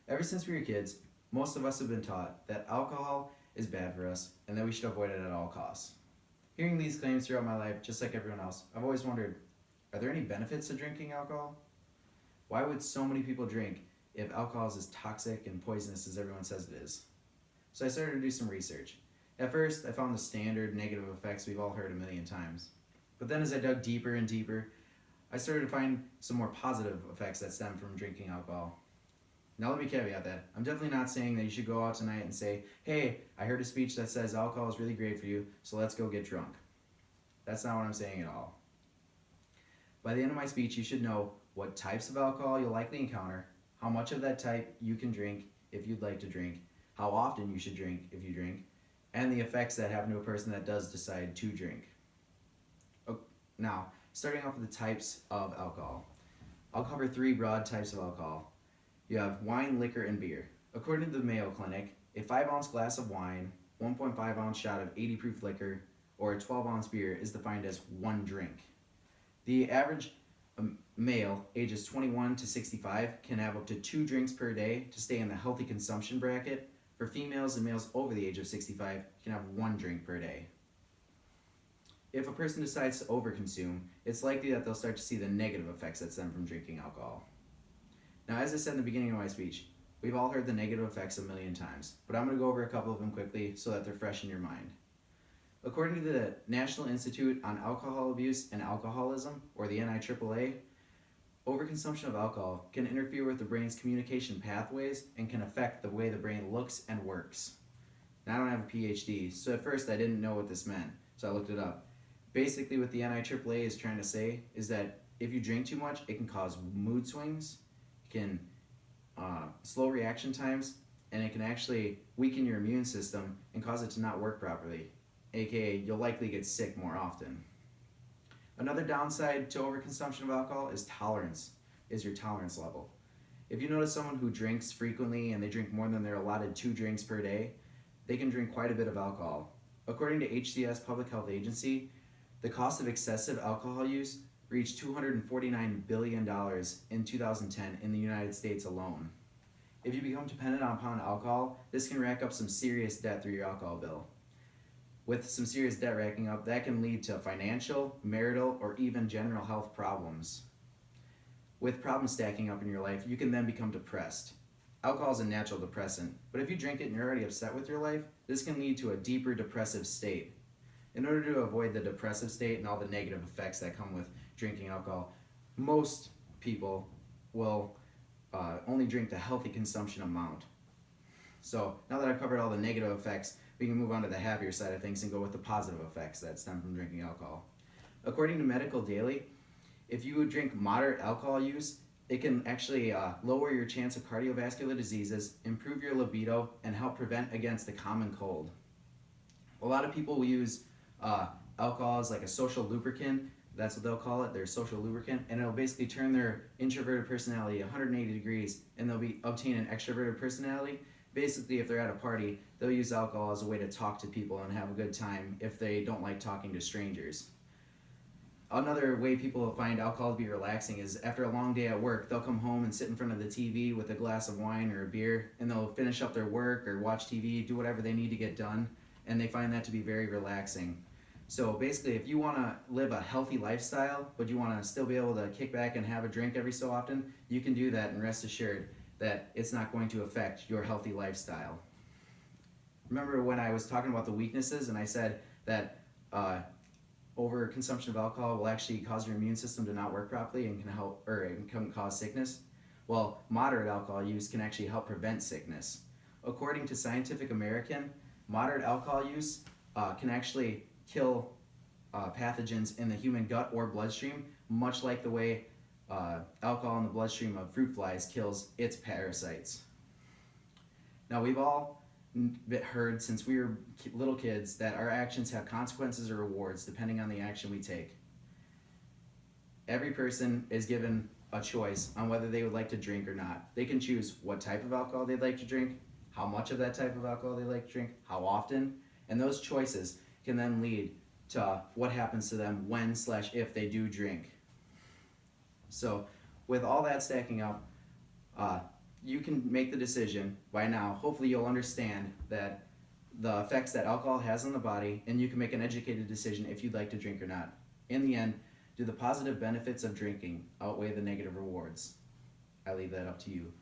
Ever since we were kids, most of us have been taught that alcohol is bad for us and that we should avoid it at all costs. Hearing these claims throughout my life, just like everyone else, I've always wondered, are there any benefits to drinking alcohol? Why would so many people drink if alcohol is as toxic and poisonous as everyone says it is? So I started to do some research. At first, I found the standard negative effects we've all heard a million times. But then as I dug deeper and deeper, I started to find some more positive effects that stem from drinking alcohol. Now let me caveat that. I'm definitely not saying that you should go out tonight and say, hey, I heard a speech that says alcohol is really great for you, so let's go get drunk. That's not what I'm saying at all. By the end of my speech, you should know what types of alcohol you'll likely encounter, how much of that type you can drink if you'd like to drink, how often you should drink if you drink, and the effects that happen to a person that does decide to drink. Now, starting off with the types of alcohol. I'll cover 3 broad types of alcohol. You have wine, liquor, and beer. According to the Mayo Clinic, a 5-ounce glass of wine, 1.5-ounce shot of 80 proof liquor, or a 12-ounce beer is defined as 1 drink. The average male, ages 21 to 65, can have up to 2 drinks per day to stay in the healthy consumption bracket. For females and males over the age of 65, can have 1 drink per day. If a person decides to overconsume, it's likely that they'll start to see the negative effects that stem from drinking alcohol. Now, as I said in the beginning of my speech, we've all heard the negative effects a million times, but I'm going to go over a couple of them quickly so that they're fresh in your mind. According to the National Institute on Alcohol Abuse and Alcoholism, or the NIAAA, overconsumption of alcohol can interfere with the brain's communication pathways and can affect the way the brain looks and works. Now, I don't have a PhD, so at first I didn't know what this meant, so I looked it up. Basically, what the NIAAA is trying to say is that if you drink too much, it can cause mood swings, it can slow reaction times, and it can actually weaken your immune system and cause it to not work properly, aka you'll likely get sick more often. Another downside to overconsumption of alcohol is your tolerance level. If you notice someone who drinks frequently and they drink more than their allotted 2 drinks per day, they can drink quite a bit of alcohol. According to HCS Public Health Agency, the cost of excessive alcohol use reached $249 billion in 2010 in the United States alone. If you become dependent upon alcohol, this can rack up some serious debt through your alcohol bill. With some serious debt racking up, that can lead to financial, marital, or even general health problems. With problems stacking up in your life, you can then become depressed. Alcohol is a natural depressant, but if you drink it and you're already upset with your life, this can lead to a deeper depressive state. In order to avoid the depressive state and all the negative effects that come with drinking alcohol, most people will only drink the healthy consumption amount. So now that I've covered all the negative effects, we can move on to the happier side of things and go with the positive effects that stem from drinking alcohol. According to Medical Daily, if you drink moderate alcohol use, it can actually lower your chance of cardiovascular diseases, improve your libido, and help prevent against the common cold. A lot of people will use alcohol as like a social lubricant. That's what they'll call it, their social lubricant, and it'll basically turn their introverted personality 180 degrees, and they'll obtain an extroverted personality. Basically, if they're at a party, they'll use alcohol as a way to talk to people and have a good time if they don't like talking to strangers. Another way people find alcohol to be relaxing is after a long day at work, they'll come home and sit in front of the TV with a glass of wine or a beer, and they'll finish up their work or watch TV, do whatever they need to get done, and they find that to be very relaxing. So basically, if you want to live a healthy lifestyle, but you want to still be able to kick back and have a drink every so often, you can do that, and rest assured that it's not going to affect your healthy lifestyle. Remember when I was talking about the weaknesses and I said that overconsumption of alcohol will actually cause your immune system to not work properly and can cause sickness? Well, moderate alcohol use can actually help prevent sickness. According to Scientific American, moderate alcohol use can actually kill pathogens in the human gut or bloodstream, much like the way alcohol in the bloodstream of fruit flies kills its parasites. Now, we've all heard since we were little kids that our actions have consequences or rewards depending on the action we take. Every person is given a choice on whether they would like to drink or not. They can choose what type of alcohol they'd like to drink, how much of that type of alcohol they like to drink, how often, and those choices can then lead to what happens to them when/if they do drink. So with all that stacking up, you can make the decision by now. Hopefully, you'll understand that the effects that alcohol has on the body, and you can make an educated decision if you'd like to drink or not. In the end, do the positive benefits of drinking outweigh the negative rewards? I leave that up to you.